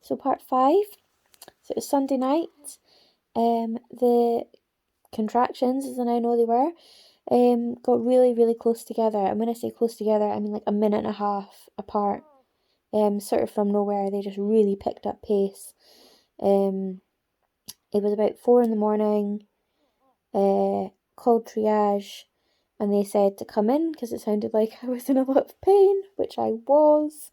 So part 5, so it was Sunday night. The contractions, as I now know they were, got really, really close together. And when I say close together, I mean like a minute and a half apart. Sort of from nowhere, they just really picked up pace. It was about 4 a.m, called triage, and they said to come in because it sounded like I was in a lot of pain, which I was.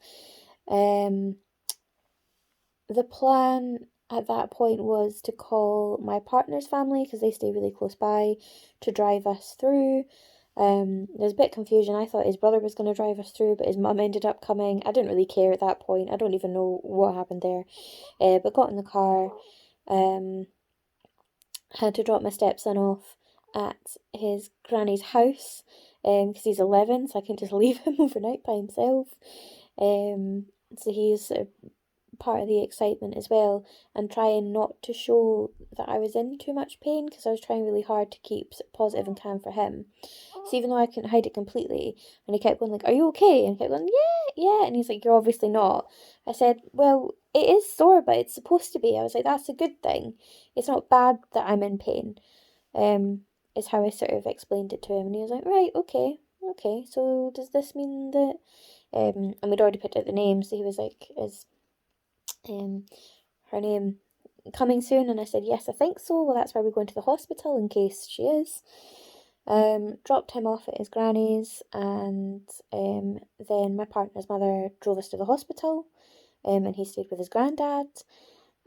The plan at that point was to call my partner's family, because they stay really close by, to drive us through. There's a bit of confusion. I thought his brother was going to drive us through, but his mum ended up coming. I didn't really care at that point. I don't even know what happened there. But got in the car, had to drop my stepson off at his granny's house, because he's 11, so I couldn't just leave him overnight by himself. So he's sort of part of the excitement as well, and trying not to show that I was in too much pain, because I was trying really hard to keep positive and calm for him. So even though I couldn't hide it completely, and he kept going like, "Are you okay?" and I kept going, yeah, and he's like, "You're obviously not." I said, "Well, it is sore, but it's supposed to be." I was like, "That's a good thing. It's not bad that I'm in pain." Is how I sort of explained it to him, and he was like, "Right, okay, so does this mean that?" And we'd already picked out the name, so he was like, "Is her name coming soon?" And I said, "Yes, I think so." "Well, that's why we're going to the hospital, in case she is." Dropped him off at his granny's, and then my partner's mother drove us to the hospital, and he stayed with his granddad.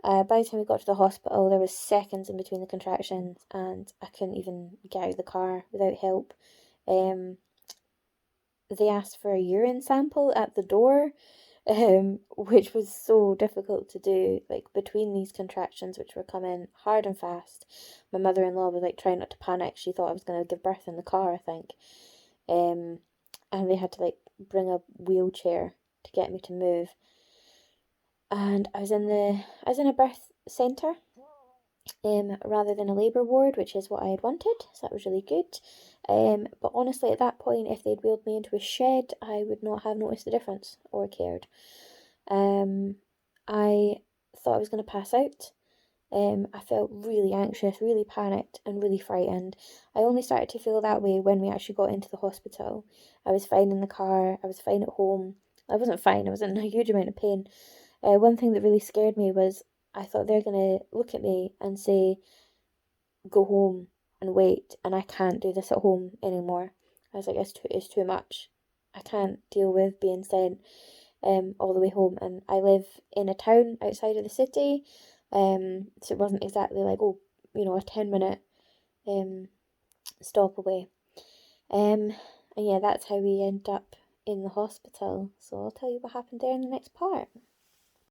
By the time we got to the hospital, there was seconds in between the contractions, and I couldn't even get out of the car without help. They asked for a urine sample at the door, which was so difficult to do, like between these contractions, which were coming hard and fast. My mother-in-law was like trying not to panic. She thought I was going to give birth in the car, I think. And they had to like bring a wheelchair to get me to move. And I was in a birth centre, rather than a labour ward, which is what I had wanted, so that was really good. But honestly, at that point, if they'd wheeled me into a shed, I would not have noticed the difference or cared. I thought I was going to pass out. I felt really anxious, really panicked, and really frightened. I only started to feel that way when we actually got into the hospital. I was fine in the car, I was fine at home. I wasn't fine, I was in a huge amount of pain. One thing that really scared me was I thought they're going to look at me and say, "Go home and wait," and I can't do this at home anymore. I was like, it's too much. I can't deal with being sent all the way home, and I live in a town outside of the city, so it wasn't exactly like, oh, a 10-minute stop away. And yeah, that's how we end up in the hospital. So I'll tell you what happened there in the next part.